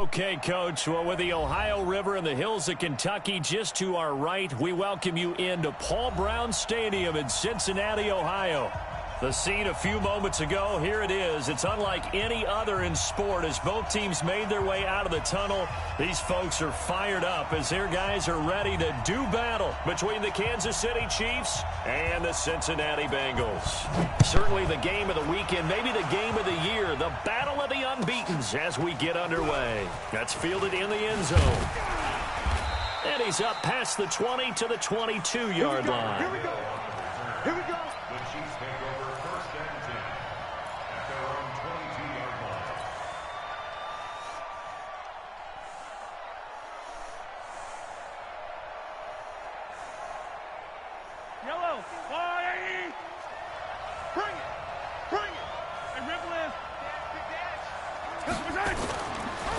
Okay, Coach. Well, with the Ohio River and the hills of Kentucky just to our right, we welcome you into Paul Brown Stadium in Cincinnati, Ohio. The scene a few moments ago, here it is. It's unlike any other in sport as both teams made their way out of the tunnel. These folks are fired up as their guys are ready to do battle between the Kansas City Chiefs and the Cincinnati Bengals. Certainly the game of the weekend, maybe the game of the year, the battle of the unbeatens as we get underway. That's fielded in the end zone. And he's up past the 20 to the 22-yard line. Here we go. Here we go. The Chiefs take over first and 10 at their own 22-yard line. Yellow. Bring it. Bring it. Hey, Ripple is.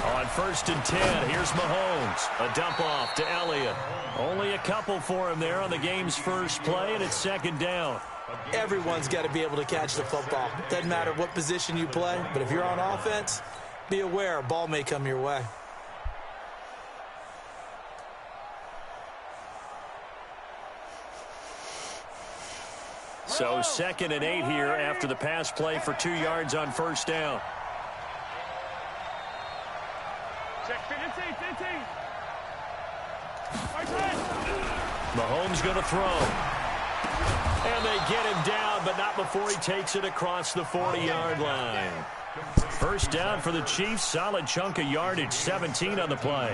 On first and 10, here's Mahomes. A dump off to Elliott. Only a couple for him there on the game's first play, and it's second down. Everyone's got to be able to catch the football. Doesn't matter what position you play, but if you're on offense, be aware a ball may come your way. So second and 8 here after the pass play for 2 yards on first down. Check 15. Mahomes going to throw. And they get him down, but not before he takes it across the 40-yard line. First down for the Chiefs. Solid chunk of yardage, 17 on the play.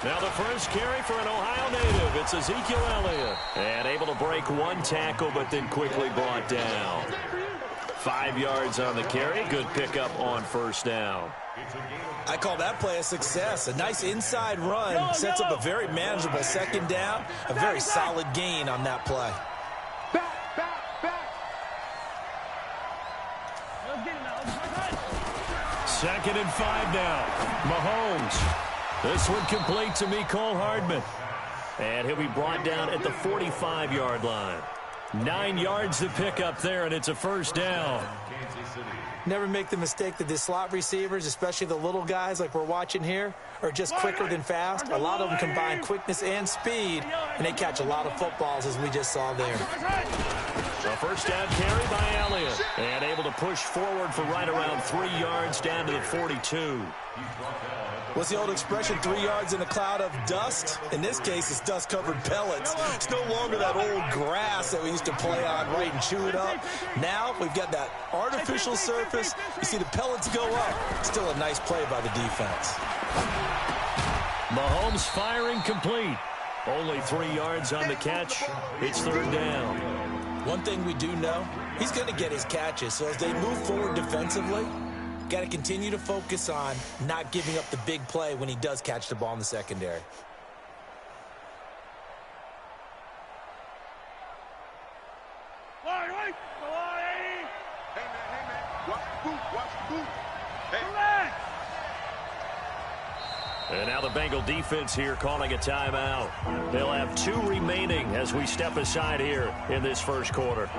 Now the first carry for an Ohio native. It's Ezekiel Elliott. And able to break one tackle, but then quickly brought down. 5 yards on the carry. Good pickup on first down. I call that play a success. A nice inside run sets up a very manageable second down. A very solid gain on that play. Back. Second and 5 now. Mahomes. This one complete to Mecole Hardman. And he'll be brought down at the 45-yard line. 9 yards to pick up there, and it's a first down. Never make the mistake that the slot receivers, especially the little guys like we're watching here, are just quicker than fast. A lot of them combine quickness and speed, and they catch a lot of footballs, as we just saw there. A first down carry by Elliott. And able to push forward for right around 3 yards down to the 42. What's the old expression, 3 yards in a cloud of dust? In this case, it's dust-covered pellets. It's no longer that old grass that we used to play on, right, and chew it up. Now we've got that artificial surface. You see the pellets go up. Still a nice play by the defense. Mahomes firing complete. Only 3 yards on the catch. It's third down. One thing we do know, he's going to get his catches. So as they move forward defensively, got to continue to focus on not giving up the big play when he does catch the ball in the secondary. Hey, man. Watch the boot. And now the Bengal defense here calling a timeout. They'll have 2 remaining as we step aside here in this first quarter.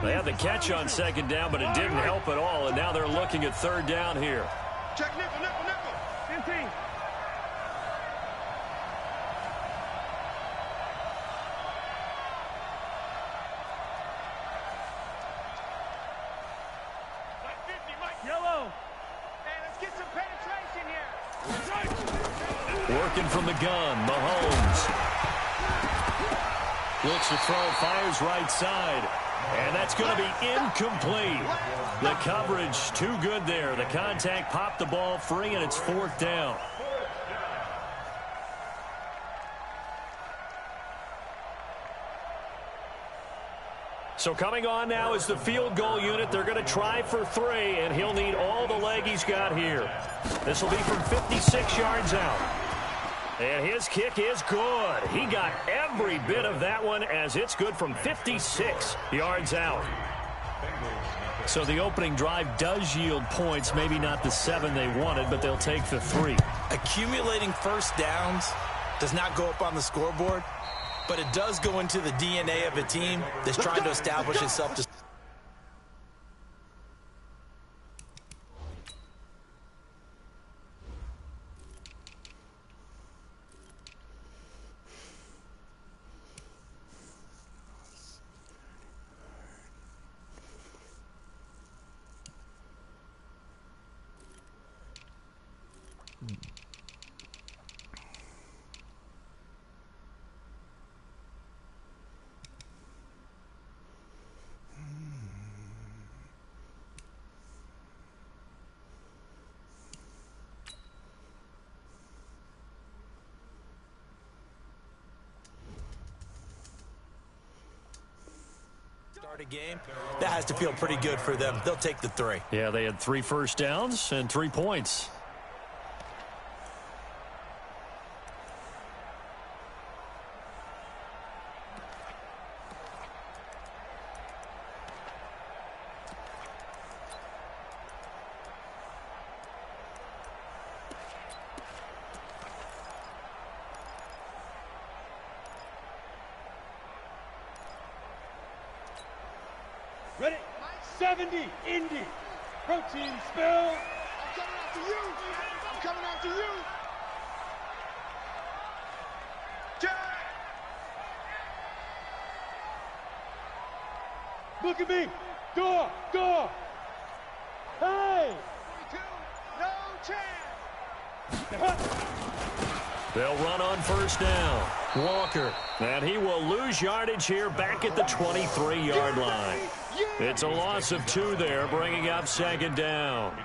They had the catch on second down, but it didn't help at all, and now they're looking at third down here. Check nickel. 15. Yellow. Hey, let's get some penetration here. Working from the gun, Mahomes. Looks to throw, fires right side. And that's going to be incomplete. The coverage too good there. The contact popped the ball free, and it's fourth down. So coming on now is the field goal unit. They're going to try for 3, and he'll need all the leg he's got here. This will be from 56 yards out. And his kick is good. He got every bit of that one as it's good from 56 yards out. So the opening drive does yield points, maybe not the 7 they wanted, but they'll take the 3. Accumulating first downs does not go up on the scoreboard, but it does go into the DNA of a team that's trying to establish itself to... A game that has to feel pretty good for them. They'll take the 3. Yeah, they had 3 first downs and 3 points. Ready? 70, Indy. Protein spill. I'm coming after you. I'm coming after you. Jack. Look at me. Door. Hey. 22. No chance. They'll run on first down. Walker. And he will lose yardage here back at the 23-yard line. It's a loss of 2 there, bringing up second down.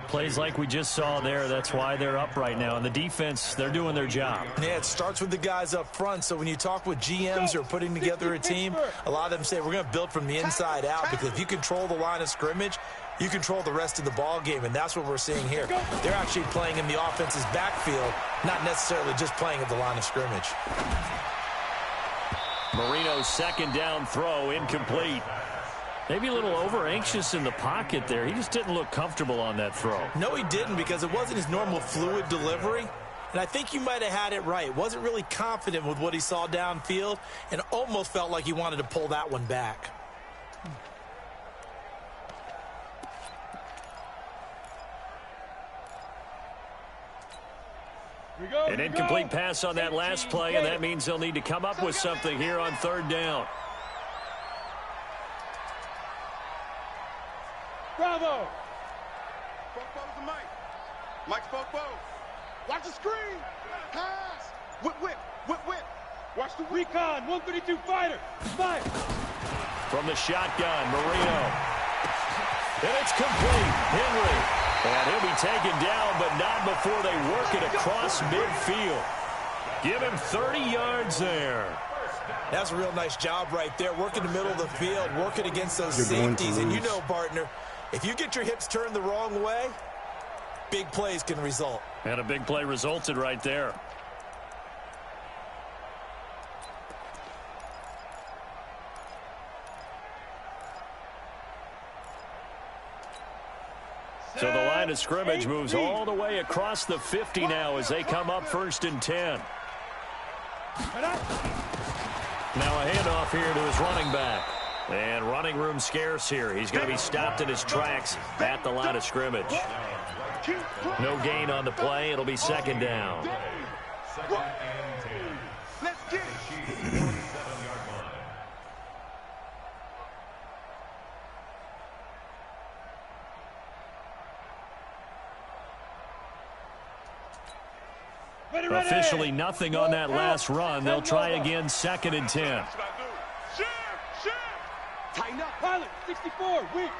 Plays like we just saw there, that's why they're up right now. And the defense, they're doing their job. Yeah, it starts with the guys up front. So when you talk with GMs who are putting together a team, a lot of them say we're going to build from the inside out, because if you control the line of scrimmage, you control the rest of the ball game, and that's what we're seeing here. They're actually playing in the offense's backfield, not necessarily just playing at the line of scrimmage. Marino's second down throw incomplete. Maybe a little over-anxious in the pocket there. He just didn't look comfortable on that throw. No, he didn't, because it wasn't his normal fluid delivery. And I think you might have had it right. Wasn't really confident with what he saw downfield and almost felt like he wanted to pull that one back. An incomplete pass on that last play, and that means they'll need to come up with something here on third down. Bravo! Fofo's the Mike. Mike's Fofo. Watch the screen. Pass. Whip. Watch the recon. 132 fighter. Fire. From the shotgun, Marino. And it's complete. Henry. And he'll be taken down, but not before they work it across midfield. Give him 30 yards there. That's a real nice job right there. Working the middle of the field, working against those safeties. And you know, partner, if you get your hips turned the wrong way, big plays can result. And a big play resulted right there. So the line of scrimmage moves all the way across the 50 now as they come up 1st and 10. Now a handoff here to his running back. And running room scarce here. He's going to be stopped in his tracks at the line of scrimmage. No gain on the play. It'll be second down. Let's get it. Officially nothing on that last run. They'll try again 2nd and 10. Tighten up. Pilot, 64, weak.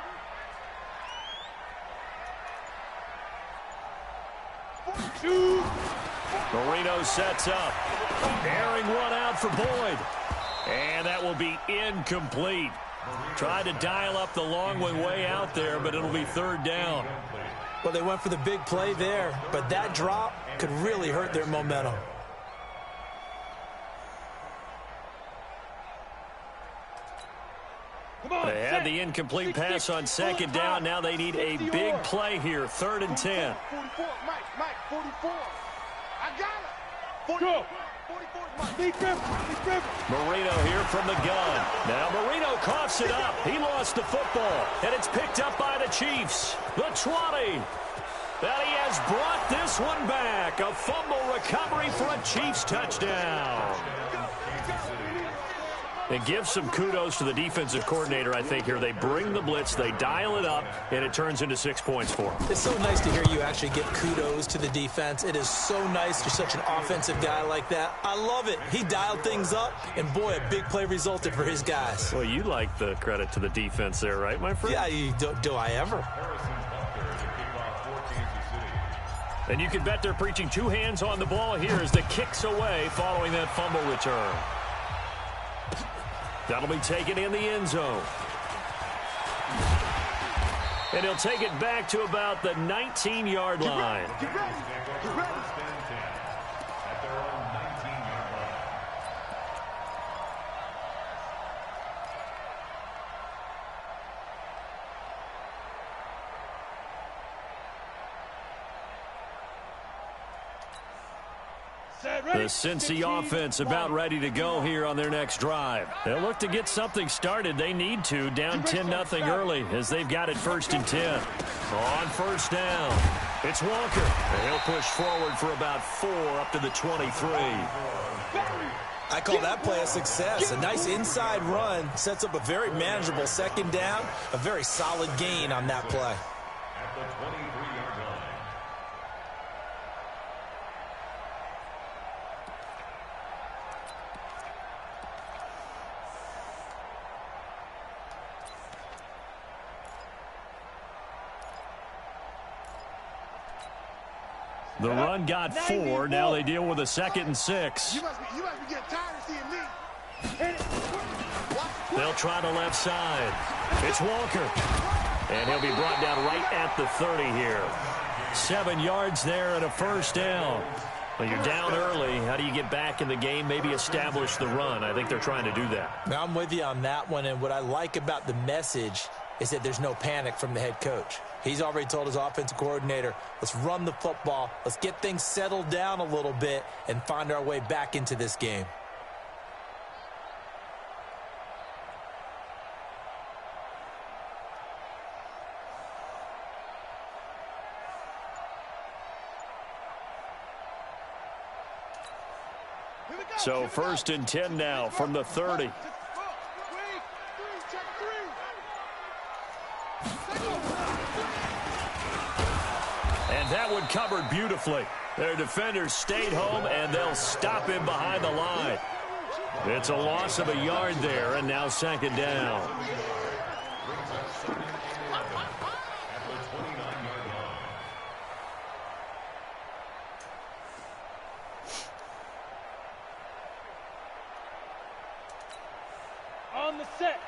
Marino sets up. Airing one out for Boyd. And that will be incomplete. Tried to dial up the long one way out there, but it'll be 3rd down. Well, they went for the big play there, but that drop could really hurt their momentum. They had the incomplete pass on second down. Now they need a big play here. 3rd and 10. 44, Mike, 44. I got it. 44, 44, Marino here from the gun. Now Marino coughs it up. He lost the football, and it's picked up by the Chiefs. The 20. And he has brought this one back. A fumble recovery for a Chiefs touchdown. And give some kudos to the defensive coordinator, I think, here. They bring the blitz, they dial it up, and it turns into 6 points for them. It's so nice to hear you actually give kudos to the defense. It is so nice. You're such an offensive guy like that. I love it. He dialed things up, and boy, a big play resulted for his guys. Well, you like the credit to the defense there, right, my friend? Yeah, do I ever? And you can bet they're preaching 2 hands on the ball here as the kick's away following that fumble return. That'll be taken in the end zone. And he'll take it back to about the 19-yard line. Get ready. At their own 19-yard line. The Cincy offense about ready to go here on their next drive. They'll look to get something started. They need to, down 10-0 early as they've got it 1st and 10. On 1st down, it's Walker. And he'll push forward for about 4 up to the 23. I call that play a success. A nice inside run sets up a very manageable 2nd down. A very solid gain on that play. At the 23-yard line. The run got 4. Now they deal with a 2nd and 6. You must be getting tired of seeing me. They'll try the left side. It's Walker. And he'll be brought down right at the 30 here. 7 yards there and a 1st down. Well, you're down early. How do you get back in the game? Maybe establish the run. I think they're trying to do that. Now, I'm with you on that one, and what I like about the message is that there's no panic from the head coach. He's already told his offensive coordinator, let's run the football, let's get things settled down a little bit and find our way back into this game. So 1st and 10 now from the 30. And that one covered beautifully. Their defenders stayed home, and they'll stop him behind the line. It's a loss of a yard there, and now 2nd down. On the set.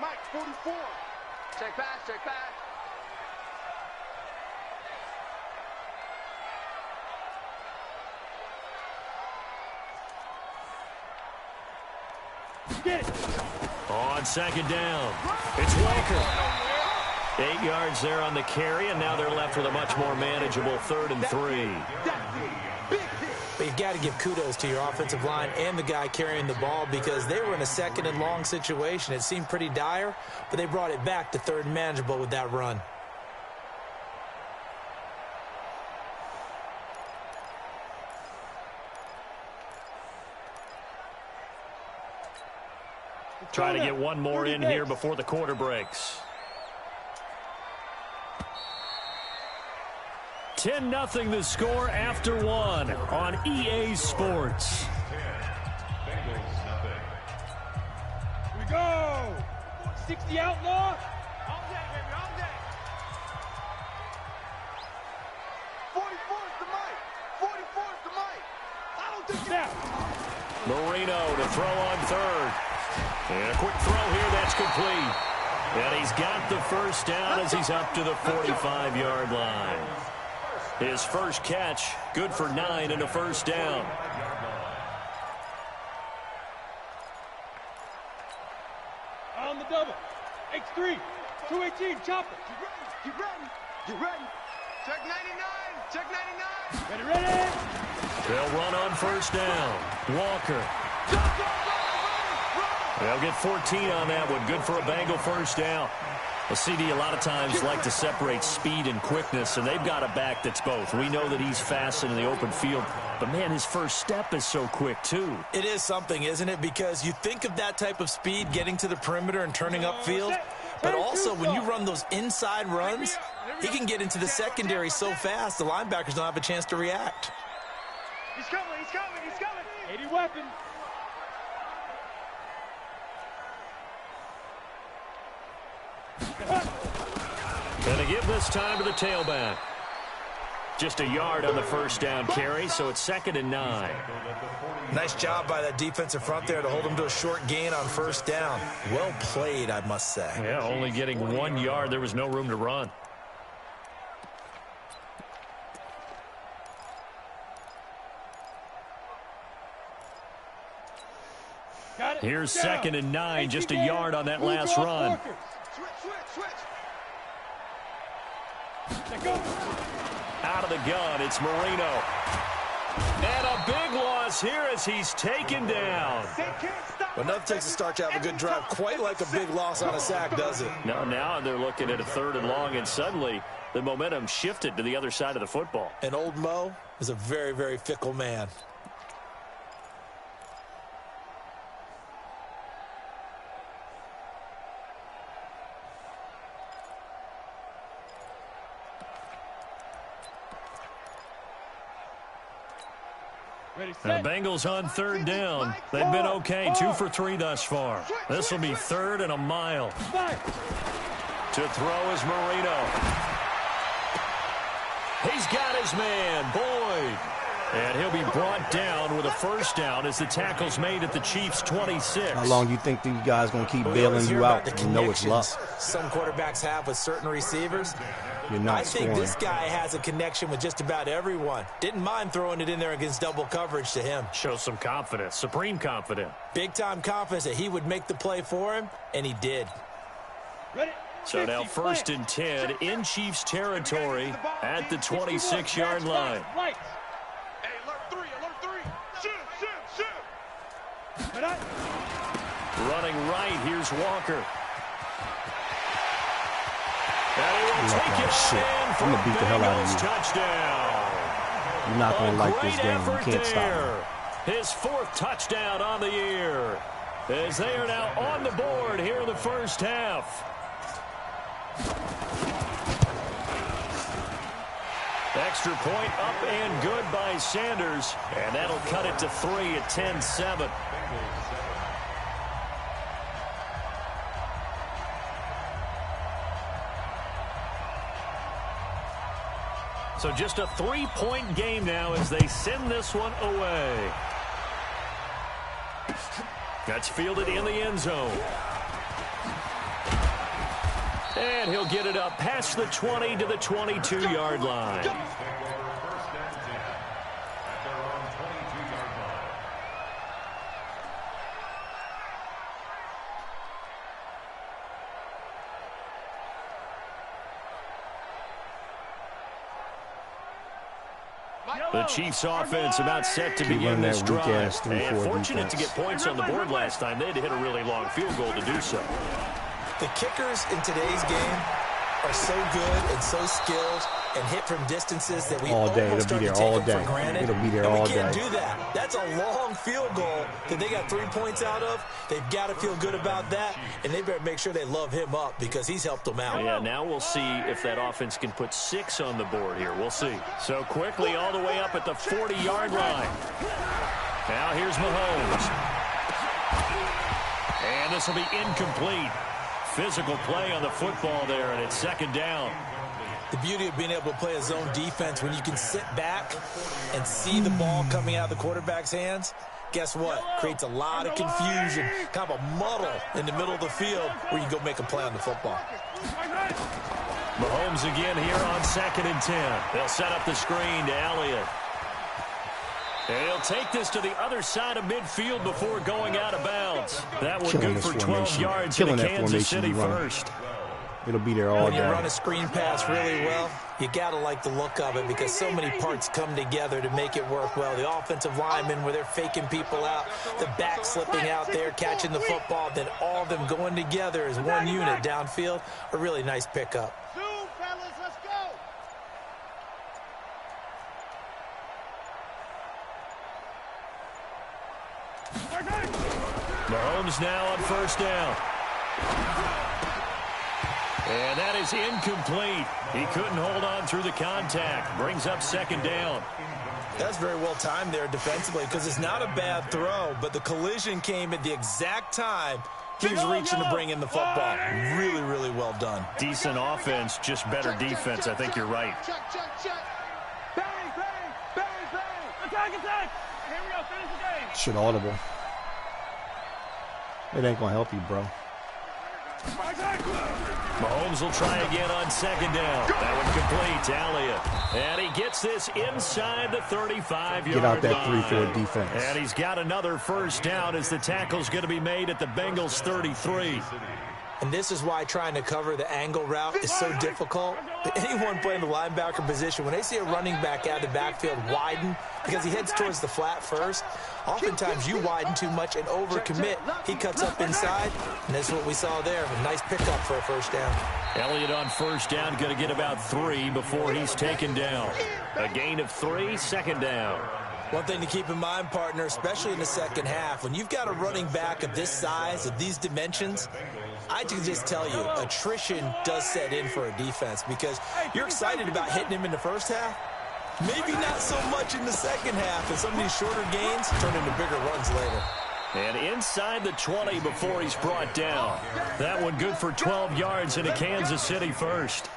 Mike, 44. Check back. Get it. On 2nd down, it's Walker. 8 yards there on the carry, and now they're left with a much more manageable 3rd and 3. But you've got to give kudos to your offensive line and the guy carrying the ball because they were in a 2nd and long situation. It seemed pretty dire, but they brought it back to 3rd and manageable with that run. Try to get one more in here before the quarter breaks. 10-0 the score after 1 on EA Sports. Here we go. 60 outlaw. All day, baby, all day. 44 is the mic. 44 is the mic. I don't think that. Marino to throw on 3rd. And a quick throw here, that's complete. And he's got the 1st down as he's up to the 45-yard line. His first catch, good for 9 and a 1st down. On the double. 3, 218, chop it. Get ready. Get ready. Check 99. Check 99. Ready. They'll run on first down. Walker. They'll get 14 on that one. Good for a Bengal first down. A CD a lot of times like to separate speed and quickness, and they've got a back that's both. We know that he's fast in the open field, but, man, his first step is so quick, too. It is something, isn't it? Because you think of that type of speed getting to the perimeter and turning upfield, but also when you run those inside runs, he can get into the secondary so fast the linebackers don't have a chance to react. He's coming. 80 weapons. Going to give this time to the tailback. Just a yard on the first down carry, so it's 2nd and 9. Nice job by that defensive front there to hold him to a short gain on first down. Well played, I must say. Yeah, only getting 1 yard. There was no room to run. Here's 2nd and 9, just a yard on that last run. Switch. Out of the gun, it's Marino. And a big loss here as he's taken down. But nothing takes a start to have a good drive quite like a big loss on a sack, does it? No, now they're looking at a 3rd and long, and suddenly the momentum shifted to the other side of the football. And old Mo is a very, very fickle man. And the Bengals on 3rd down. They've been okay, 2 for 3 thus far. This will be 3rd and a mile. To throw is Marino. He's got his man, Boyd. And he'll be brought down with a first down as the tackle's made at the Chiefs' 26. How long do you think these guys going to keep bailing you out? You know it's luck. Some quarterbacks have with certain receivers. You're not I think scoring. this guy has a connection with just about everyone. Didn't mind throwing it in there against double coverage to him. Shows some confidence, supreme confidence. Big-time confidence that he would make the play for him, and he did. So now 1st and 10 in Chiefs territory at the 26-yard line. Hey, alert 3. Shoot. Running right, here's Walker. And he will take it shit. in for I'm gonna beat the hell out of you. Touchdown. You're not going to like this game. You can't stop him. His 4th touchdown on the year. As they are now on the board here in the first half. Extra point up and good by Sanders. And that'll cut it to 3 at 10-7. So just a 3-point game now as they send this one away. That's fielded in the end zone. And he'll get it up past the 20 to the 22-yard line. The Chiefs offense about set to begin this drive. And fortunate to get points on the board last time. They had to hit a really long field goal to do so. The kickers in today's game are so good and so skilled and hit from distances that we almost start to take them for granted. It'll be there all day. We can't do that. That's a long field goal that they got 3 points out of. They've got to feel good about that, and they better make sure they love him up because he's helped them out. Yeah, now we'll see if that offense can put 6 on the board here. We'll see. So quickly all the way up at the 40-yard line. Now here's Mahomes. And this will be incomplete. Physical play on the football there, and it's 2nd down. The beauty of being able to play a zone defense when you can sit back and see the ball coming out of the quarterback's hands, guess what? Creates a lot of confusion, kind of a muddle in the middle of the field where you go make a play on the football. Mahomes again here on 2nd and 10. They'll set up the screen to Elliott. And he'll take this to the other side of midfield before going out of bounds. That one good for 12 yards in Kansas City first. It'll be there all when day. you run a screen pass really well, you got to like the look of it because so many parts come together to make it work well. The offensive linemen, where they're faking people out, the back slipping out there, catching the football, then all of them going together as one unit downfield. A really nice pickup. Mahomes now on first down. And that is incomplete. He couldn't hold on through the contact. Brings up second down. That's very well timed there defensively because it's not a bad throw, but the collision came at the exact time he was reaching to bring in the football. Really, really well done. Decent offense, just better defense. I think you're right. Bang, bang, bang, bang. Attack, attack. Here we go. Finish the game. Shit audible. It ain't gonna help you, bro. Mahomes will try again on second down. That one complete to Elliott. And he gets this inside the 35-yard line. Get out that 3-4 defense. And he's got another first down as the tackle's going to be made at the Bengals 33. And this is why trying to cover the angle route is so difficult. Anyone playing the linebacker position, when they see a running back out of the backfield widen because he heads towards the flat first, oftentimes you widen too much and overcommit. He cuts up inside, and that's what we saw there. A nice pickup for a first down. Elliott on first down, going to get about 3 before he's taken down. A gain of 3, second down. One thing to keep in mind, partner, especially in the second half, when you've got a running back of this size, of these dimensions, I can just tell you, attrition does set in for a defense because you're excited about hitting him in the first half. Maybe not so much in the second half, and some of these shorter gains turn into bigger runs later. And inside the 20 before he's brought down. That one good for 12 yards into Kansas City first.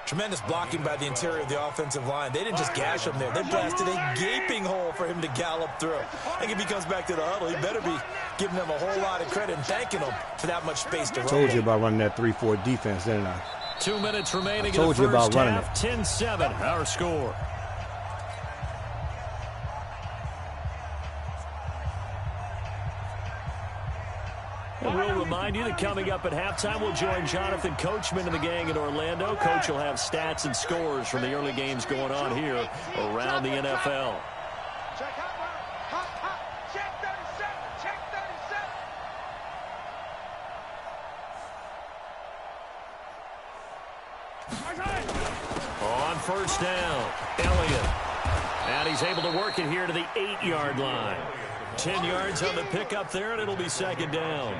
Tremendous blocking by the interior of the offensive line. They didn't just gash him there. They blasted a gaping hole for him to gallop through. I think if he comes back to the huddle, he better be giving them a whole lot of credit and thanking them for that much space to run. Told you about running that 3-4 defense, didn't I? 2 minutes remaining in the first half. 10-7, our score. And we'll remind you that coming up at halftime, we'll join Jonathan Coachman and the gang in Orlando. Coach will have stats and scores from the early games going on here around the NFL. Check out, hot, hot, check 37, check 37. On first down, Elliott. And he's able to work it here to the 8-yard line. 10 yards on the pickup there, and it'll be second down.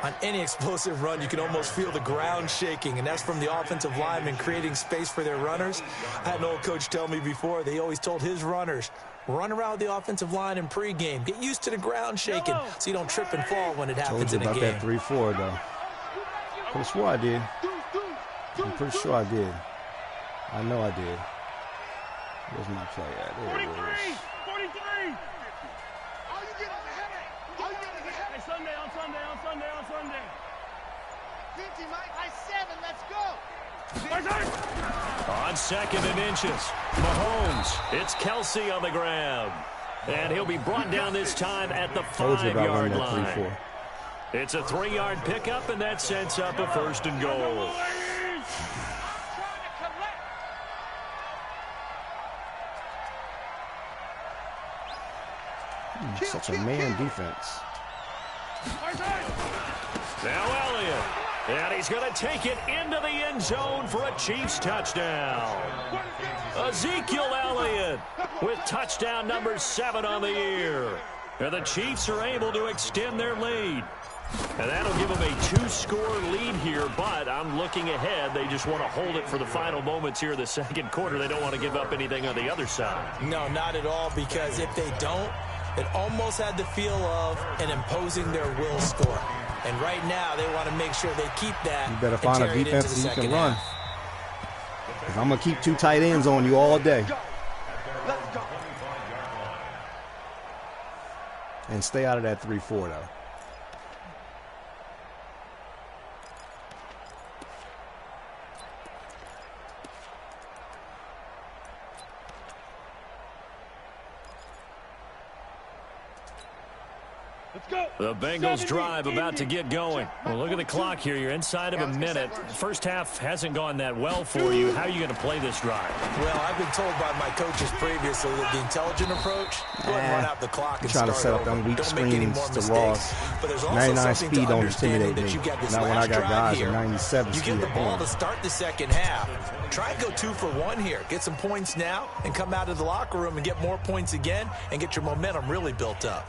On any explosive run, you can almost feel the ground shaking, and that's from the offensive linemen creating space for their runners. I had an old coach tell me before, they always told his runners, run around the offensive line in pregame. Get used to the ground shaking so you don't trip and fall when it happens in a game. Told you about that 3-4, though. Pretty sure I did. I'm pretty sure I did. I know I did. Where's my play at? There it is. 43. Hey, Sunday, on Sunday, on Sunday, on Sunday. 50, Mike. High 7, let's go. On second and inches, Mahomes. It's Kelsey on the ground. And he'll be brought down this time at the 5-yard line. It's a 3-yard pickup, and that sets up a first and goal. Such a man defense. Now Elliott. And he's going to take it into the end zone for a Chiefs touchdown. Ezekiel Elliott with touchdown number 7 on the year. And the Chiefs are able to extend their lead. And that'll give them a 2-score lead here, but I'm looking ahead. They just want to hold it for the final moments here in the second quarter. They don't want to give up anything on the other side. No, not at all, because if they don't, it almost had the feel of an imposing their will score. And right now, they want to make sure they keep that. You better find a defense that you can run. Because I'm going to keep 2 tight ends on you all day. And stay out of that 3-4, though. The Bengals drive about to get going. Well, look at the clock here. You're inside of a minute. First half hasn't gone that well for you. How are you going to play this drive? Well, I've been told by my coaches previously that the intelligent approach, go ahead and run out the clock and trying to set up them weak screens to Ross. 99 speed don't intimidate me. Not when I got guys at 97 speed. You get the ball to start the second half. Try and go 2 for 1 here. Get some points now and come out of the locker room and get more points again and get your momentum really built up.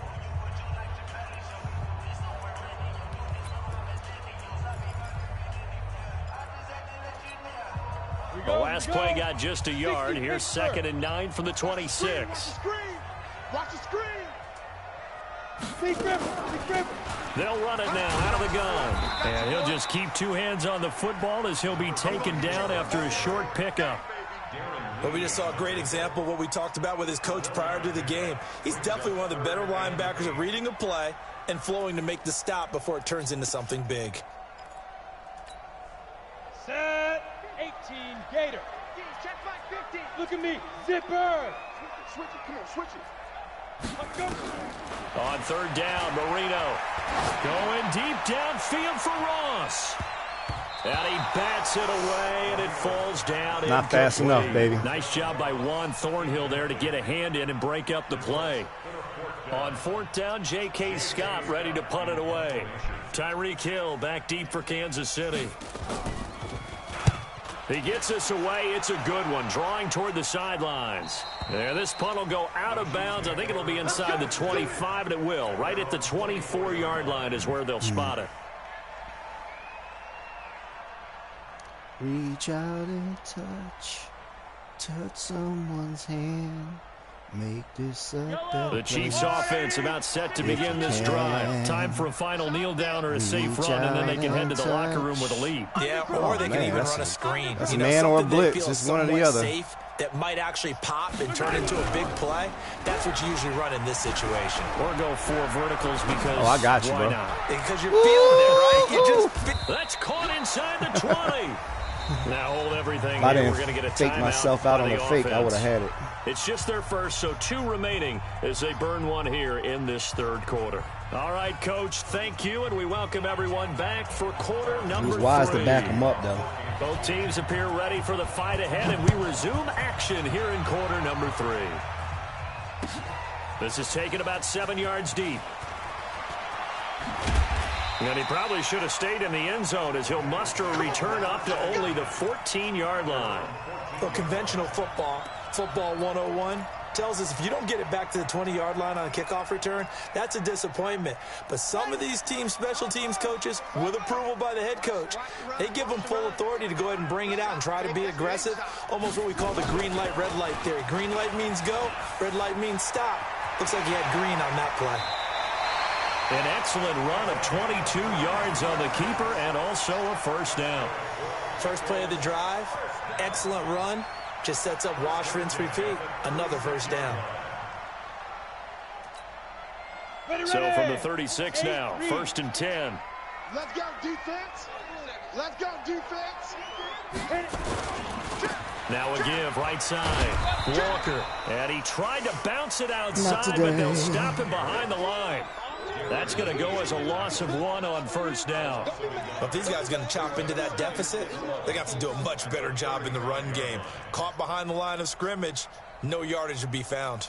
The last play got just a yard. Here's 2nd and 9 from the 26. Watch the screen. They'll run it now out of the gun. And he'll just keep 2 hands on the football as he'll be taken down after a short pickup. Well, we just saw a great example of what we talked about with his coach prior to the game. He's definitely one of the better linebackers at reading a play and flowing to make the stop before it turns into something big. Set 18 Gator. Check my 50. Look at me. Zipper. Switch it. Come on, switch it. Let's go. On 3rd down, Marino going deep downfield for Ross. And he bats it away, and it falls down. Not fast enough, baby. Nice job by Juan Thornhill there to get a hand in and break up the play. On 4th down, J.K. Scott ready to punt it away. Tyreek Hill back deep for Kansas City. He gets us away. It's a good one, drawing toward the sidelines. There, this punt will go out of bounds. I think it'll be inside the 25, and it will. Right at the 24-yard line is where they'll spot it. Reach out and touch someone's hand. Make this a better The Chiefs place. offense about set to begin this drive. Time for a final kneel down or a safe run, and then they can head to the locker room with a lead. Yeah, or they can even run a screen. That's a man or a blitz. It's one or the other. Safe that might actually pop and turn into a big play. That's what you usually run in this situation. Or go 4 verticals because I got you, why bro. not? Because you're feeling it, right? You just That's caught inside the 20. Now hold everything If I here. didn't We're going to get a fake timeout myself out by on the the fake, I would offense. have had it. It's just their first, so 2 remaining as they burn 1 here in this 3rd quarter. All right, Coach, thank you, and we welcome everyone back for quarter number 3. It was wise to back him up, though. Both teams appear ready for the fight ahead, and we resume action here in quarter number 3. This is taken about 7 yards deep. And he probably should have stayed in the end zone as he'll muster a return up to only the 14-yard line. Well, conventional football 101, tells us if you don't get it back to the 20-yard line on a kickoff return, that's a disappointment. But some of these teams, special teams coaches, with approval by the head coach, they give them full authority to go ahead and bring it out and try to be aggressive, almost what we call the green light, red light theory. Green light means go, red light means stop. Looks like he had green on that play. An excellent run of 22 yards on the keeper and also a first down. First play of the drive, excellent run. Just sets up wash, rinse, repeat. Another first down. So from the 36 now, 1st and 10. Let's go, defense. Let's go, defense. Now a give, right side. Walker. And he tried to bounce it outside, but they'll stop him behind the line. That's going to go as a loss of 1 on first down. If these guys are going to chop into that deficit, they got to do a much better job in the run game. Caught behind the line of scrimmage, no yardage to be found.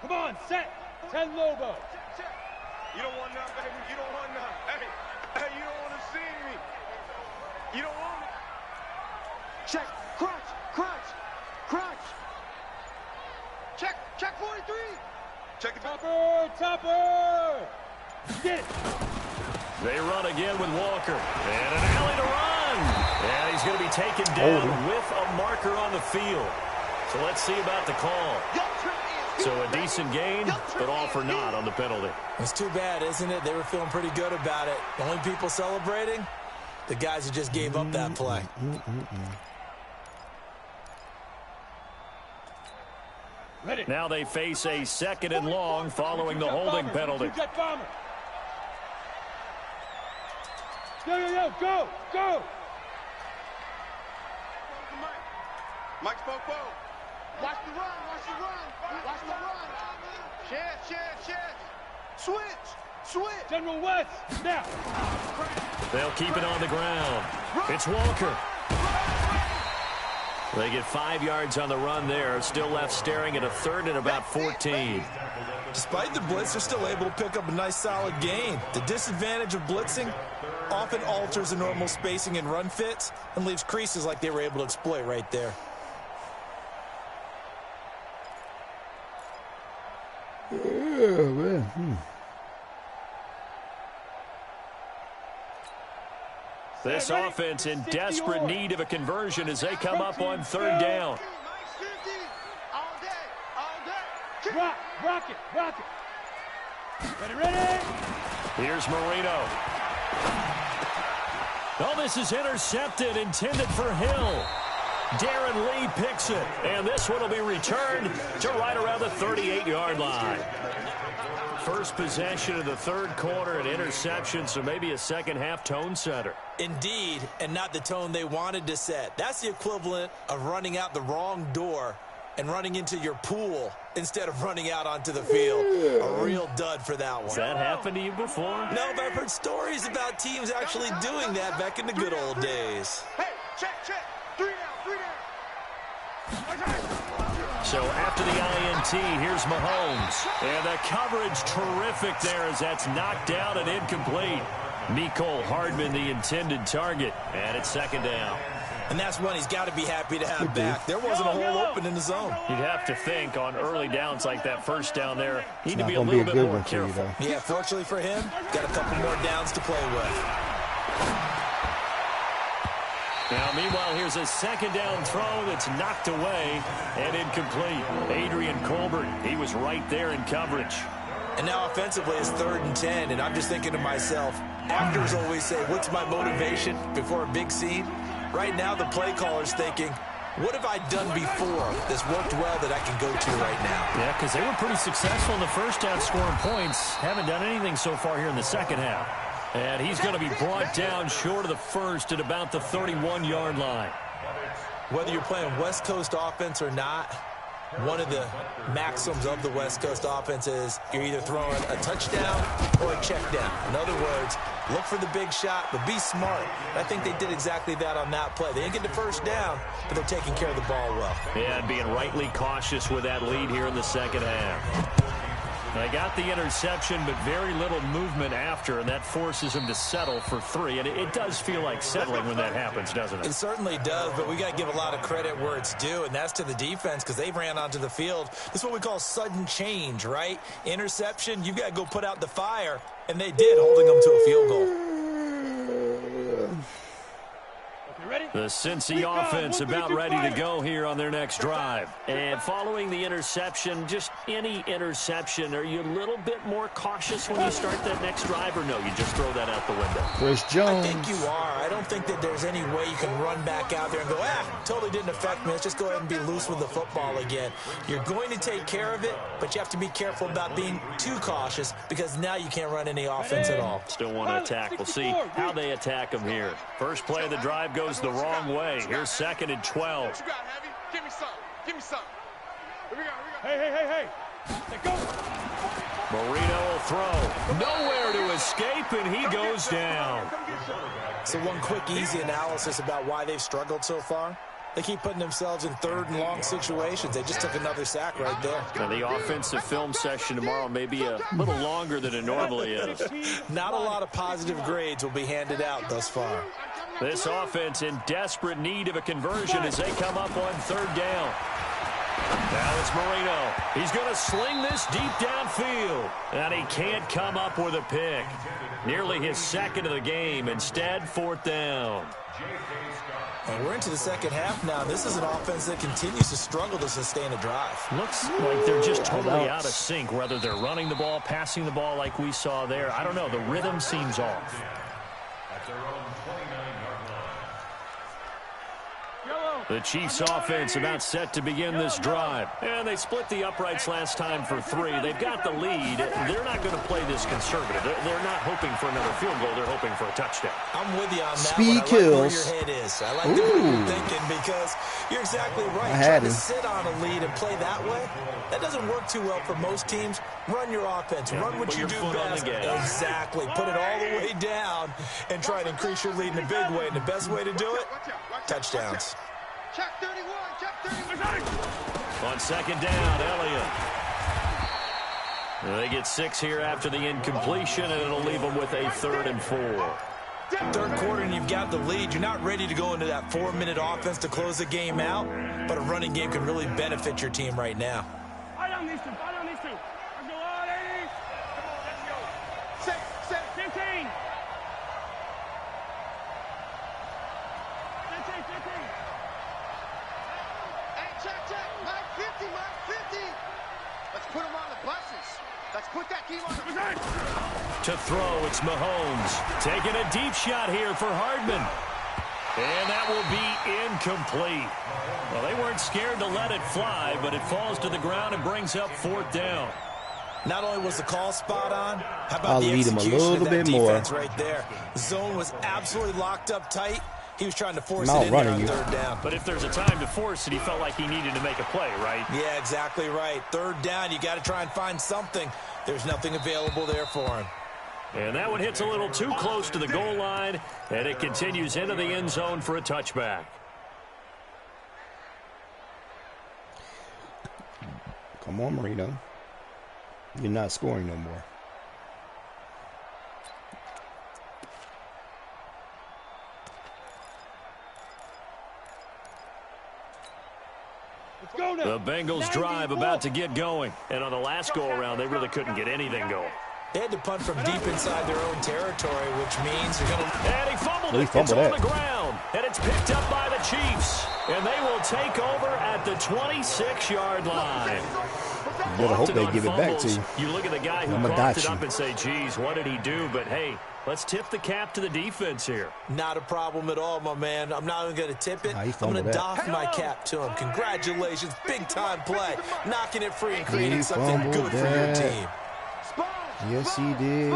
Come on, set. 10 Lobo. You don't want none, baby. You don't want none. Hey, you don't want to see me. You don't want me. Check. Crunch. Check 43. Check the Topper. Get it. They run again with Walker. And an alley to run. And he's going to be taken down with a marker on the field. So let's see about the call. So a decent gain, but all for naught on the penalty. It's too bad, isn't it? They were feeling pretty good about it. The only people celebrating, the guys who just gave up that play. Now they face a 2nd and long following the holding penalty. Go. Mike Popo. Watch the run, watch the run, watch the run. Chance. Switch. General West, snap. They'll keep it on the ground. It's Walker. They get 5 yards on the run there. Still left staring at a third and about 14. Despite the blitz, they're still able to pick up a nice solid gain. The disadvantage of blitzing often alters the normal spacing and run fits and leaves creases like they were able to exploit right there. Yeah, man. This offense in desperate need of a conversion as they come up on third down. Rock it. Ready. Here's Marino. Oh, this is intercepted, intended for Hill. Darren Lee picks it, and this one will be returned to right around the 38-yard line. First possession of the third quarter, an interception, so maybe a second-half tone setter. Indeed, and not the tone they wanted to set. That's the equivalent of running out the wrong door and running into your pool instead of running out onto the field. A real dud for that one. Has that happened to you before? No, but I've heard stories about teams actually doing that back in the good old days. Hey, check. 3 down. So after the INT, here's Mahomes. And the coverage terrific there as that's knocked down and incomplete. Mecole Hardman, the intended target, and it's second down. And that's one he's got to be happy to have back. There wasn't a hole open in the zone. You'd have to think on early downs like that first down there, need to be a Not little gonna bit be a good more one for you, careful. though. Yeah, fortunately for him, got a couple more downs to play with. Now, meanwhile, here's a second down throw that's knocked away and incomplete. Adrian Colbert, he was right there in coverage. And now offensively it's 3rd and 10, and I'm just thinking to myself, actors always say, what's my motivation before a big scene? Right now the play caller's thinking, what have I done before that's worked well that I can go to right now? Yeah, because they were pretty successful in the first half scoring points. Haven't done anything so far here in the second half. And he's going to be brought down short of the first at about the 31-yard line. Whether you're playing West Coast offense or not, one of the maxims of the West Coast offense is you're either throwing a touchdown or a check down. In other words, look for the big shot, but be smart. And I think they did exactly that on that play. They didn't get the first down, but they're taking care of the ball well. Yeah, and being rightly cautious with that lead here in the second half. They got the interception, but very little movement after, and that forces him to settle for 3. And it does feel like settling when that happens, doesn't it? It certainly does, but we got to give a lot of credit where it's due, and that's to the defense because they ran onto the field. This is what we call sudden change, right? Interception, you've got to go put out the fire, and they did, holding them to a field goal. The Cincy offense about ready to go here on their next drive. And following the interception, just any interception, are you a little bit more cautious when you start that next drive, or no, you just throw that out the window? Chris Jones. I think you are. I don't think that there's any way you can run back out there and go, totally didn't affect me. Let's just go ahead and be loose with the football again. You're going to take care of it, but you have to be careful about being too cautious because now you can't run any offense at all. Still want to attack. We'll see how they attack them here. First play of the drive goes the wrong way. Here's 2nd and 12. What you got, Heavy? Give me some. Here we go. Hey. Let go. Marino will throw. Nowhere to escape, and he goes down. So one quick, easy analysis about why they've struggled so far. They keep putting themselves in 3rd and long situations. They just took another sack right there. Now, the offensive film session tomorrow may be a little longer than it normally is. Not a lot of positive grades will be handed out thus far. This offense in desperate need of a conversion as they come up on 3rd down. Now it's Marino. He's going to sling this deep downfield, and he can't come up with a pick. Nearly his 2nd of the game. Instead, 4th down. And we're into the second half now. This is an offense that continues to struggle to sustain a drive. Looks like they're just totally out of sync, whether they're running the ball, passing the ball like we saw there. I don't know. The rhythm seems off. At their own 29-yard line. Yellow. The Chiefs offense about set to begin this drive. And they split the uprights last time for 3. They've got the lead. They're not going to play this conservative. They're not hoping for another field goal. They're hoping for a touchdown. I'm with you on that. Speed one. kills. I like where your head is. I like the way you're thinking because you're exactly right. Trying to sit on a lead and play that way, that doesn't work too well for most teams. Run your offense. Run what you do best. Exactly. Put it all the way down and try and increase your lead in a big way. And the best way to do it, touchdowns. Check 31, check 31. On second down, Elliott. They get 6 here after the incompletion, and it'll leave them with a 3rd and 4. Third quarter and you've got the lead. You're not ready to go into that 4-minute offense to close the game out, but a running game can really benefit your team right now. Fight on these two. Fight on these two. Let's go, ladies. Come on, let's go. Set. 15. 15. Check. Mike 50, Mike 50. Let's put him on the buses. Let's put that team on the... To throw, it's Mahomes. Taking a deep shot here for Hardman. And that will be incomplete. Well, they weren't scared to let it fly, but it falls to the ground and brings up 4th down. Not only was the call spot on, how about I'll the lead him a execution little of that bit more. defense right there. The zone was absolutely locked up tight. He was trying to force I'm it in there outrunning on you. 3rd down. But if there's a time to force it, he felt like he needed to make a play, right? Yeah, exactly right. 3rd down, you got to try and find something. There's nothing available there for him. And that one hits a little too close to the goal line, and it continues into the end zone for a touchback. Come on, Marino. You're not scoring no more. The Bengals drive about to get going. And on the last go-around, they really couldn't get anything going. They had to punt from deep inside their own territory, which means they're going to... And he fumbled it. It's on the ground. And it's picked up by the Chiefs. And they will take over at the 26-yard line. You better hope they give it back to you. You look at the guy who coughed it up and say, geez, what did he do? But, hey, let's tip the cap to the defense here. Not a problem at all, my man. I'm not even going to tip it. I'm going to doff my cap to him. Congratulations. Big-time play. Knocking it free and creating something good for your team. Yes, he did.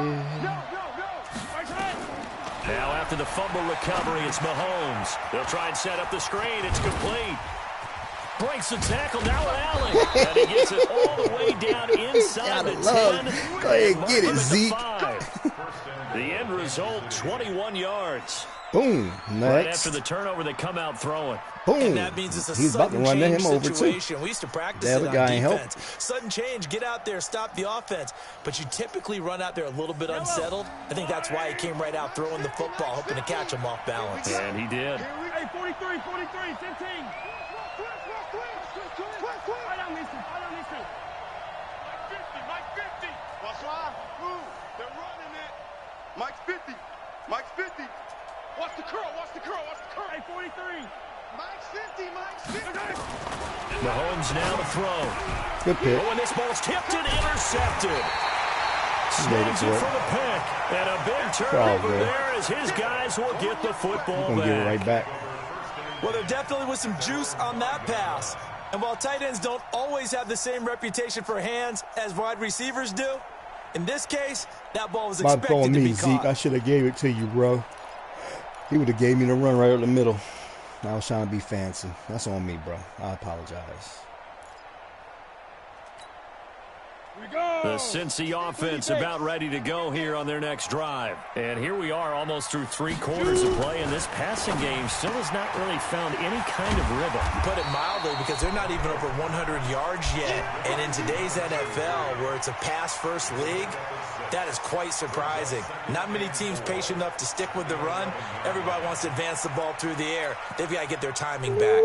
Now after the fumble recovery, it's Mahomes. They'll try and set up the screen. It's complete. Breaks the tackle. Now with Allen. And he gets it all the way down inside the 10. Go ahead and get it, Zeke. The end result, 21 yards. Boom. Next. Right after the turnover, they come out throwing. Boom. And that means it's a He's about to run him over too. We used to practice The it other on guy ain't defense. Sudden change, get out there, stop the offense. But you typically run out there a little bit unsettled. I think that's why he came right out throwing the football, hoping to catch him off balance. And he did. Hey, 43, 15. Fight on these two. Mike 50. Watch out. Move. They're running it. Mike's 50. Mike's 50. Watch the curl. Hey, 43. Mike's 50. Mike's 50. Mahomes now to throw. Good pick. Oh, and this ball's tipped and intercepted. Snags it for the pick. And a big turnover there as his guys will get the football back. Get it right back. Well, there definitely was some juice on that pass. And while tight ends don't always have the same reputation for hands as wide receivers do, in this case, that ball was expected to be caught. Zeke, I should have gave it to you, bro. He would have gave me the run right up the middle. I was trying to be fancy. That's on me, bro. I apologize. The Cincy offense about ready to go here on their next drive. And here we are almost through 3 quarters of play, and this passing game still has not really found any kind of rhythm. Put it mildly, because they're not even over 100 yards yet. And in today's NFL, where it's a pass-first league, that is quite surprising. Not many teams patient enough to stick with the run. Everybody wants to advance the ball through the air. They've got to get their timing back.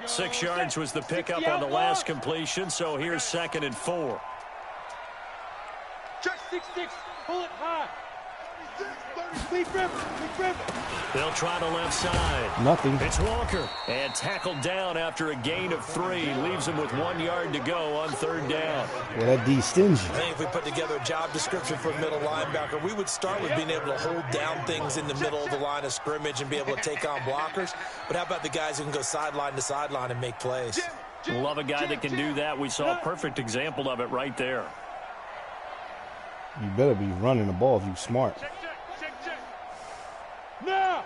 6 yards was the pickup on the last completion, so here's 2nd and 4. Check 6-6. Pull it high. They'll try the left side. Nothing. It's Walker. And tackled down after a gain of 3. Leaves him with 1 yard to go on 3rd down. Well, that D stingy. I think if we put together a job description for a middle linebacker, we would start with being able to hold down things in the middle of the line of scrimmage and be able to take on blockers. But how about the guys who can go sideline to sideline and make plays? Love a guy that can do that. We saw a perfect example of it right there. You better be running the ball if you're smart. Now!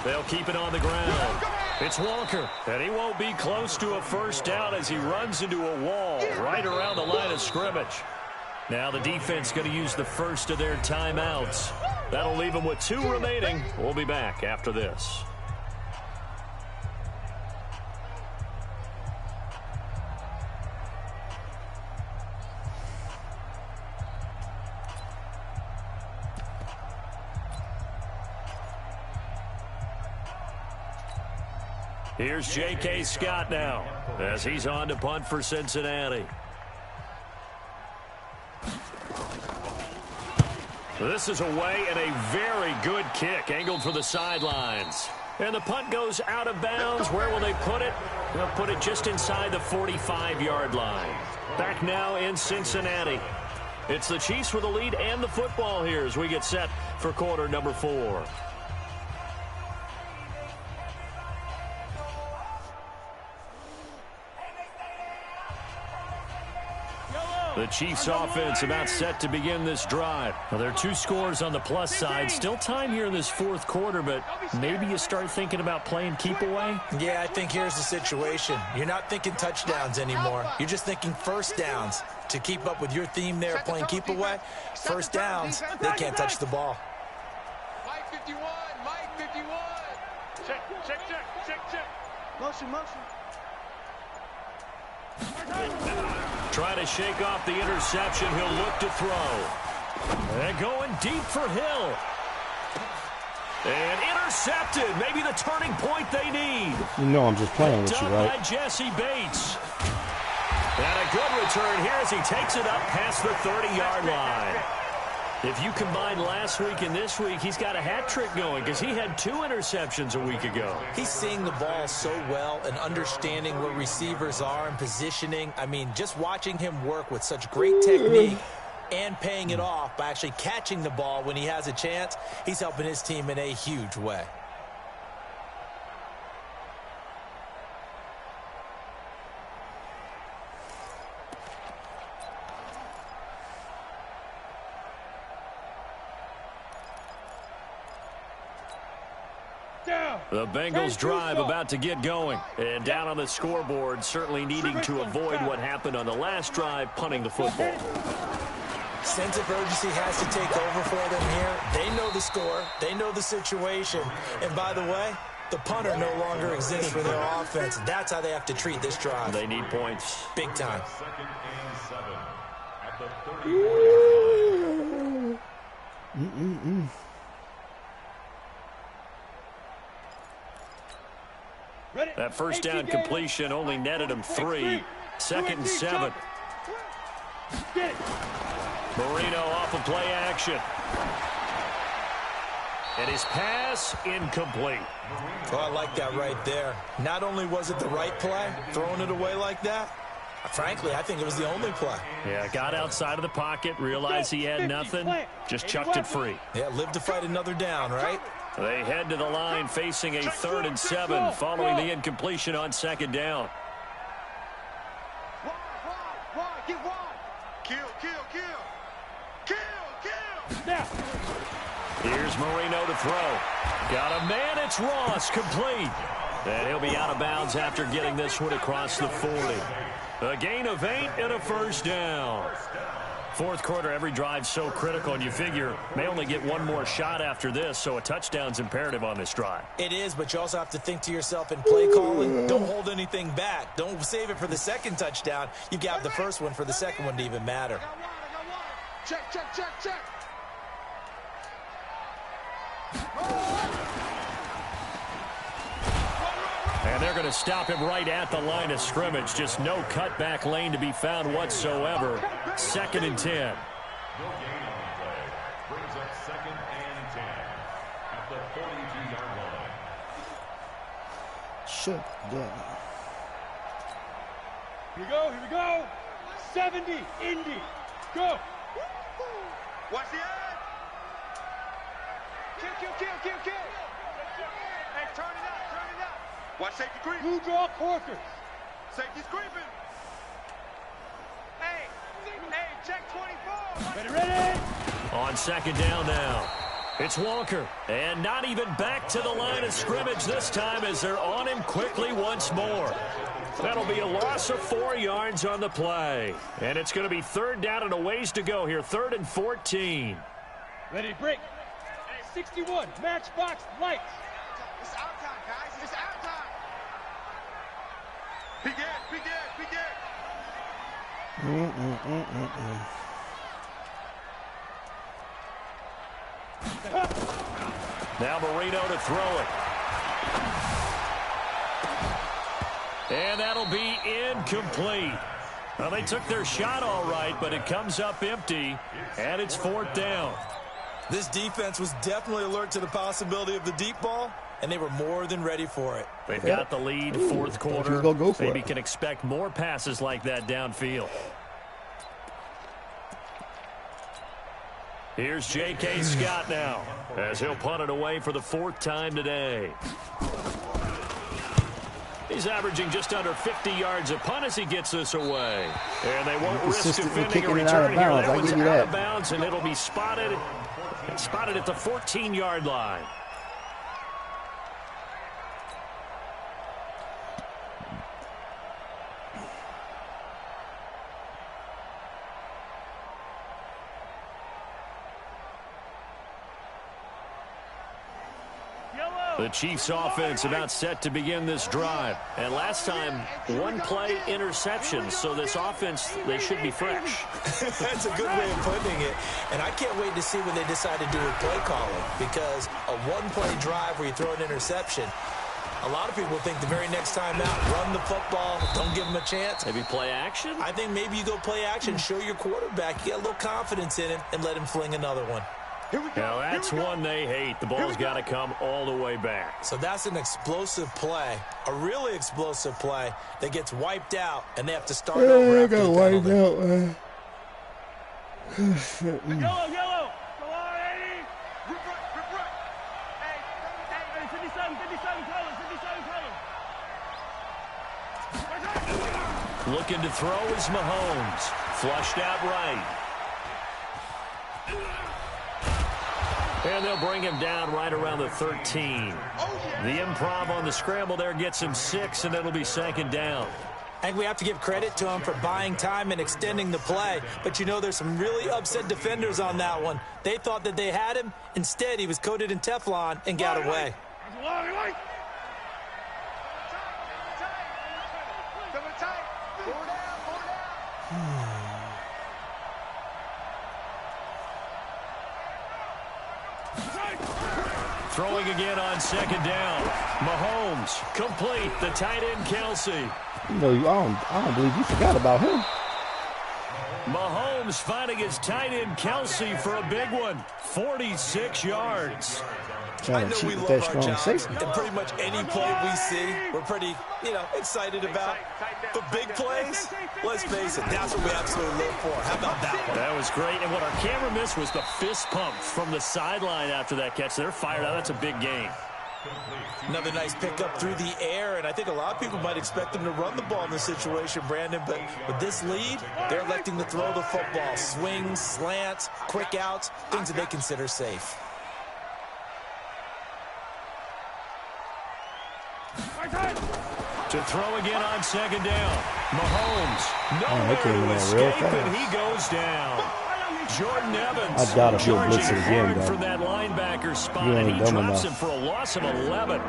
They'll keep it on the ground. It's Walker, and he won't be close to a first down as he runs into a wall right around the line of scrimmage. Now the defense going to use the first of their timeouts. That'll leave them with 2 remaining. We'll be back after this. Here's J.K. Scott now as he's on to punt for Cincinnati. This is away and a very good kick angled for the sidelines. And the punt goes out of bounds. Where will they put it? They'll put it just inside the 45-yard line. Back now in Cincinnati. It's the Chiefs with the lead and the football here as we get set for quarter number 4. The Chiefs offense about set to begin this drive. Well, there are 2 scores on the plus side. Still time here in this 4th quarter, but maybe you start thinking about playing keep away? Yeah, I think here's the situation. You're not thinking touchdowns anymore. You're just thinking first downs. To keep up with your theme there, playing keep away, first downs, they can't touch the ball. Mike 51, Mike 51. Check. Motion. Trying to shake off the interception. He'll look to throw. And going deep for Hill. And intercepted. Maybe the turning point they need. You know I'm just playing with you, right? By Jesse Bates. And a good return here as he takes it up past the 30-yard line. If you combine last week and this week, he's got a hat trick going because he had 2 interceptions a week ago. He's seeing the ball so well and understanding where receivers are and positioning. I mean, just watching him work with such great technique and paying it off by actually catching the ball when he has a chance, he's helping his team in a huge way. The Bengals drive about to get going. And down on the scoreboard, certainly needing to avoid what happened on the last drive, punting the football. Sense of urgency has to take over for them here. They know the score. They know the situation. And by the way, the punter no longer exists for their offense. That's how they have to treat this drive. They need points. Big time. 2nd and 7 at the 34-yard line. That first down completion only netted him 3. 2nd and 7. Marino off of play action. And his pass incomplete. Oh, I like that right there. Not only was it the right play, throwing it away like that, frankly, I think it was the only play. Yeah, got outside of the pocket, realized he had nothing, just chucked it free. Yeah, live to fight another down, right? They head to the line facing a 3rd and 7 following the incompletion on 2nd down. Wide, get wide. Kill. Now. Here's Marino to throw. Got a man, it's Ross, complete. And he'll be out of bounds after getting this one across the 40. A gain of 8 and a first down. 4th quarter, every drive so critical, and you figure may only get 1 more shot after this, so a touchdown's imperative on this drive. It is, but you also have to think to yourself in play calling, don't hold anything back. Don't save it for the 2nd touchdown. You've got the first one for the 2nd one to even matter. Check. And they're going to stop him right at the line of scrimmage. Just no cutback lane to be found whatsoever. 2nd and 10. No gain on the play. Brings up 2nd and 10 at the 42-yard line. Shutdown. Here we go. 70, Indy. Go. Watch the edge. Kill. Hey, turn it up. Watch safety creep. Blue draw Corker. Safety's creeping. Hey, check 24. Ready. On 2nd down now. It's Walker. And not even back to the line of scrimmage this time as they're on him quickly once more. That'll be a loss of 4 yards on the play. And it's going to be 3rd down and a ways to go here. 3rd and 14. Ready to break. 61, matchbox lights. It's out time, guys. It's out time. Begin. Now Marino to throw it. And that'll be incomplete. Well, they took their shot all right, but it comes up empty, and it's 4th down. This defense was definitely alert to the possibility of the deep ball, and they were more than ready for it. They've got the lead, 4th quarter. Go for Maybe it. can expect more passes like that downfield. Here's J.K. Scott now, as he'll punt it away for the 4th time today. He's averaging just under 50 yards a punt as he gets this away. And they won't risk defending a return here. That one's out of bounds, and it'll be spotted at the 14-yard line. The Chiefs' offense about set to begin this drive. And last time, 1-play interception. So this offense, they should be fresh. That's a good way of putting it. And I can't wait to see what they decide to do with play calling. Because a 1-play drive where you throw an interception, a lot of people think the very next time out, run the football, don't give them a chance. Maybe play action? I think maybe you go play action, show your quarterback, you get a little confidence in him, and let him fling another one. Now that's one they hate. The ball's got to come all the way back. So that's an explosive play, a really explosive play that gets wiped out, and they have to start over after the penalty. Yellow. Go on, 80. Rip right. Hey, 57 colors. Looking to throw is Mahomes. Flushed out right. And they'll bring him down right around the 13. The improv on the scramble there gets him 6, and it'll be 2nd down. I think we have to give credit to him for buying time and extending the play. But, you know, there's some really upset defenders on that one. They thought that they had him. Instead, he was coated in Teflon and got away. Throwing again on 2nd down. Mahomes complete. The tight end Kelsey. You know, I don't believe you forgot about him. Mahomes finding his tight end Kelsey for a big one. 46 yards. I know we love our jobs, and pretty much any play we see, we're pretty, excited about. But big plays, let's face it, that's what we absolutely live for. How about that one? That was great, and what our camera missed was the fist pump from the sideline after that catch. They're fired out. That's a big game. Another nice pickup through the air, and I think a lot of people might expect them to run the ball in this situation, Brandon, but with this lead, they're electing to throw the football. Swings, slants, quick outs, things that they consider safe. To throw again on 2nd down. Mahomes, nowhere to escape, and he goes down. Jordan Evans I gotta feel blitz charging again, hard though. for that linebacker spot, You and ain't he dumb drops enough. him for a loss of 11.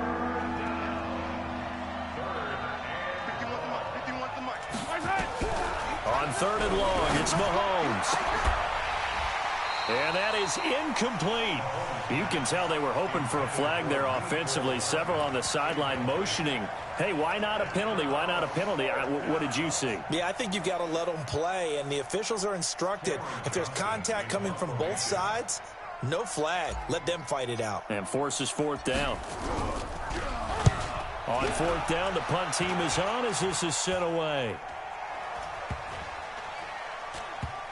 51 to Mike. On 3rd and long, it's Mahomes. And that is incomplete. You can tell they were hoping for a flag there offensively. Several on the sideline motioning, hey, why not a penalty? Why not a penalty? What did you see? Yeah, I think you've got to let them play, and the officials are instructed. If there's contact coming from both sides, no flag. Let them fight it out. And forces fourth down. On fourth down, the punt team is on as this is sent away.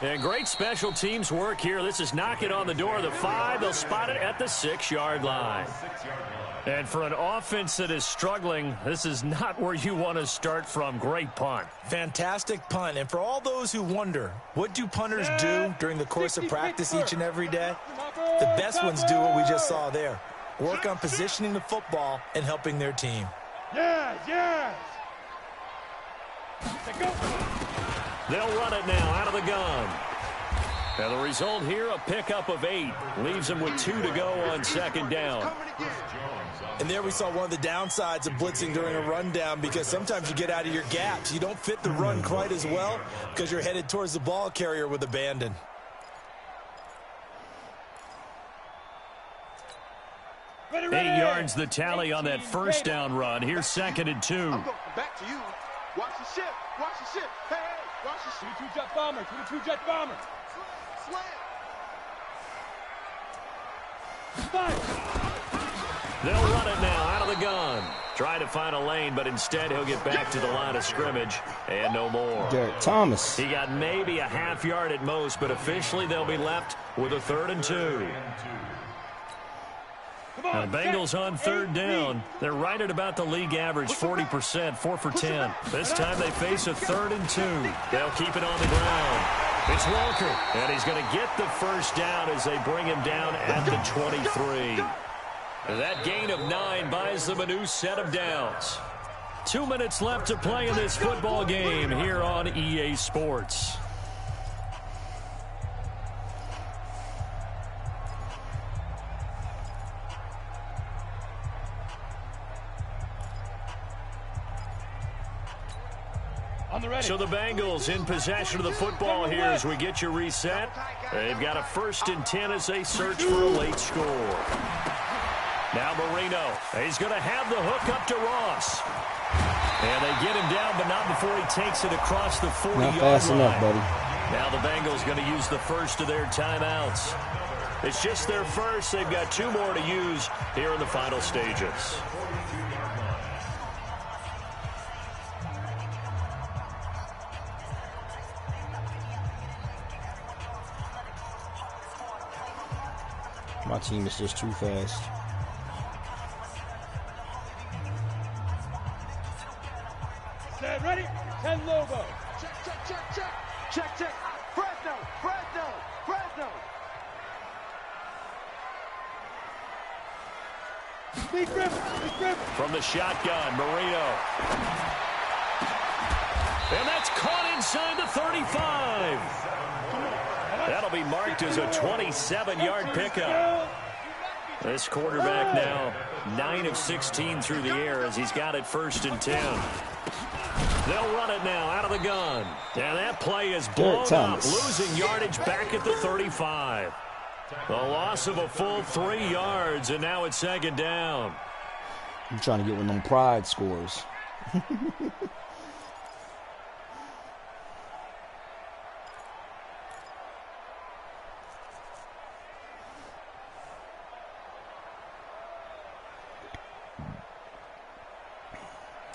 And great special teams work here. This is knocking on the door of the 5. They'll spot it at the 6-yard line. And for an offense that is struggling, this is not where you want to start from. Great punt. Fantastic punt. And for all those who wonder, what do punters do during the course of practice each and every day? The best ones do what we just saw there. Work on positioning the football and helping their team. Yes. They'll run it now out of the gun. And the result here, a pickup of 8. Leaves them with 2 to go on second down. And there we saw one of the downsides of blitzing during a rundown, because sometimes you get out of your gaps. You don't fit the run quite as well because you're headed towards the ball carrier with abandon. Ready. 8 yards the tally on that first down run. Here's 2nd and 2. Back to you. Watch the ship. Watch the ship. Hey, watch the ship. 22 jet bomber. 22 jet bomber. They'll run it now out of the gun. Trying to find a lane, but instead he'll get back to the line of scrimmage and no more. Derek Thomas. He got maybe a half yard at most, but officially they'll be left with a 3rd and 2. Now, the Bengals on 3rd down. They're right at about the league average, 40%, 4 for 10. This time they face a 3rd and 2. They'll keep it on the ground. It's Walker, and he's going to get the first down as they bring him down at the 23. That gain of 9 buys them a new set of downs. 2 minutes left to play in this football game here on EA Sports. So the Bengals in possession of the football here as we get you reset. They've got a 1st and 10 as they search for a late score. Now Marino, he's going to have the hook up to Ross. And they get him down, but not before he takes it across the 40-yard line. Not fast enough, buddy. Now the Bengals going to use the first of their timeouts. It's just their first. They've got 2 more to use here in the final stages. My team is just too fast. Set, ready? 10 Lobo. Check. Fresno. Speed River. From the shotgun, Marino. And that's caught inside the 35. That'll be marked as a 27-yard pickup. This quarterback now 9 of 16 through the air as he's got it 1st and 10. They'll run it now out of the gun. And that play is blown up, losing yardage back at the 35. The loss of a full 3 yards, and now it's 2nd down. I'm trying to get one of them pride scores.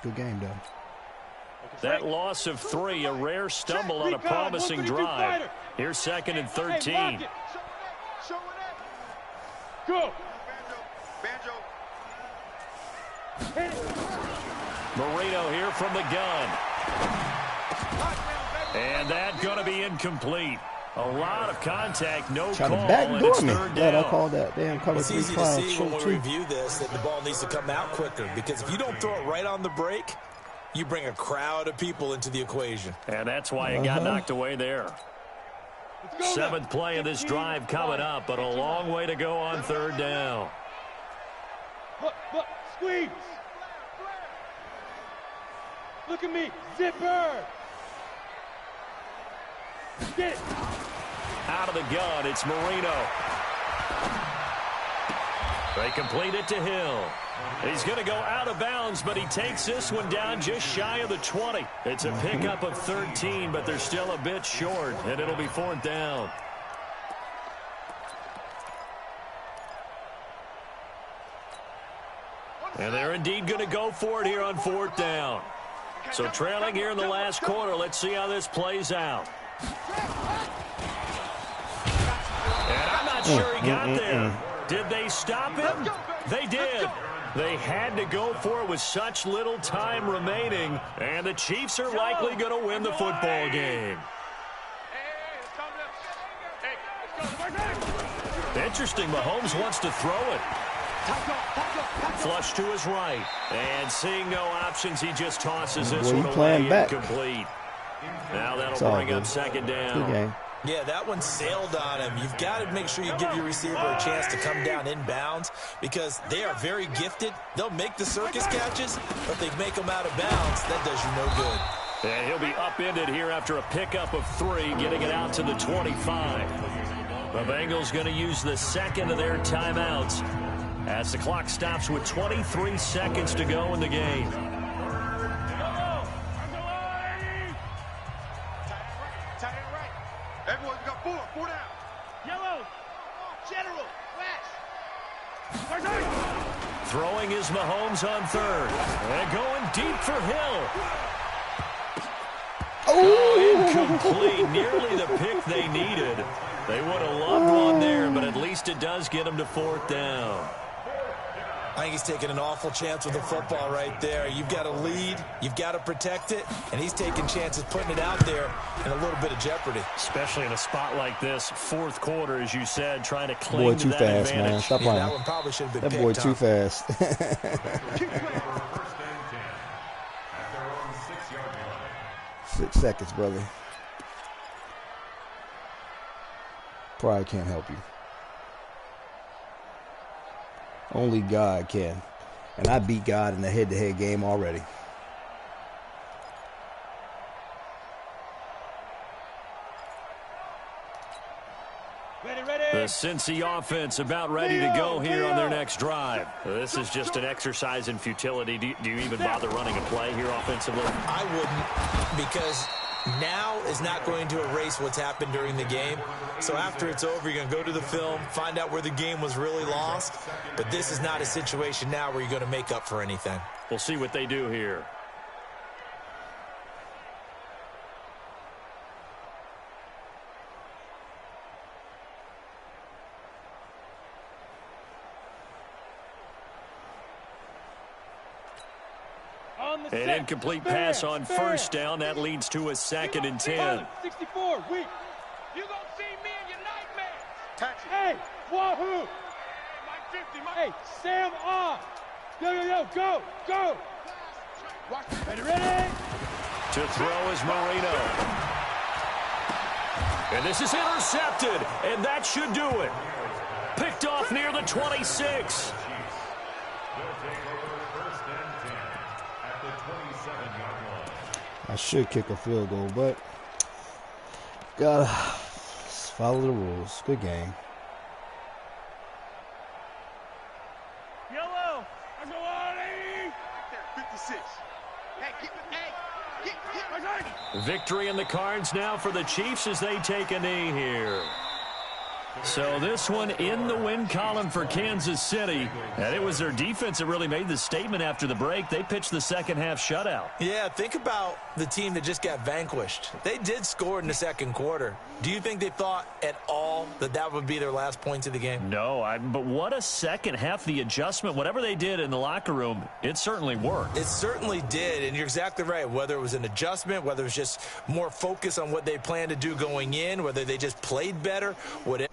Good game, though. That loss of 3, a rare stumble on a promising drive. Here's 2nd and 13. Go. Banjo. Marino here from the gun. And that's going to be incomplete. A lot of contact, no Trying call, to backdoor me. Glad I down. called that damn cover 3 It's easy to cloud see when short we too. review this that the ball needs to come out quicker, because if you don't throw it right on the break, you bring a crowd of people into the equation. And that's why it got knocked away there. 7th play of this drive coming up, but a long way to go on 3rd down. Look, squeeze. Look at me, zipper. Get it. Out of the gun, it's Marino. They complete it to Hill. He's going to go out of bounds, but he takes this one down just shy of the 20. It's a pickup of 13, but they're still a bit short, and it'll be 4th down. And they're indeed going to go for it here on 4th down. So trailing here in the last quarter, let's see how this plays out. And I'm not sure he got there. Did they stop him? They did. They had to go for it with such little time remaining, and the Chiefs are likely going to win the football game. Interesting, Mahomes wants to throw it. Flush to his right. And seeing no options, he just tosses this one away incomplete. Now that'll bring up 2nd down. Yeah, that one sailed on him. You've got to make sure you give your receiver a chance to come down inbounds because they are very gifted. They'll make the circus catches, but they make them out of bounds. That does you no good. And he'll be upended here after a pickup of 3, getting it out to the 25. The Bengals going to use the 2nd of their timeouts as the clock stops with 23 seconds to go in the game. Everyone's got 4 down. Yellow. General. Flash. Throwing is Mahomes on 3rd. And going deep for Hill. Oh, incomplete. Nearly the pick they needed. They would have loved one there, but at least it does get them to 4th down. I think he's taking an awful chance with the football right there. You've got to lead, you've got to protect it, and he's taking chances putting it out there in a little bit of jeopardy. Especially in a spot like this, 4th quarter, as you said, trying to cling boy to too that fast, advantage. man. Stop playing. That one probably should have been That boy picked, too fast. At their own 6-yard line. 6 seconds, brother. Pride can't help you. Only God can. And I beat God in the head-to-head game already. The Cincy offense about ready to go here on their next drive. This is just an exercise in futility. Do you even bother running a play here offensively? I wouldn't, because now is not going to erase what's happened during the game. So after it's over, you're going to go to the film, find out where the game was really lost. But this is not a situation now where you're going to make up for anything. We'll see what they do here. An incomplete pass on 1st down. That leads to a 2nd and 10. 64, weak. You gonna see me in your nightmare. Hey, wahoo. Mike 50, Mike. Hey, Sam off. Yo, go. Ready? To throw is Marino. And this is intercepted, and that should do it. Picked off near the 26. I should kick a field goal, but gotta follow the rules. Good game. Yellow. Let's go on, 56. Victory in the cards now for the Chiefs as they take a knee here. So this one in the win column for Kansas City. And it was their defense that really made the statement after the break. They pitched the second half shutout. Yeah, think about the team that just got vanquished. They did score in the 2nd quarter. Do you think they thought at all that that would be their last points of the game? No, but what a second half. The adjustment, whatever they did in the locker room, it certainly worked. It certainly did, and you're exactly right. Whether it was an adjustment, whether it was just more focus on what they planned to do going in, whether they just played better, whatever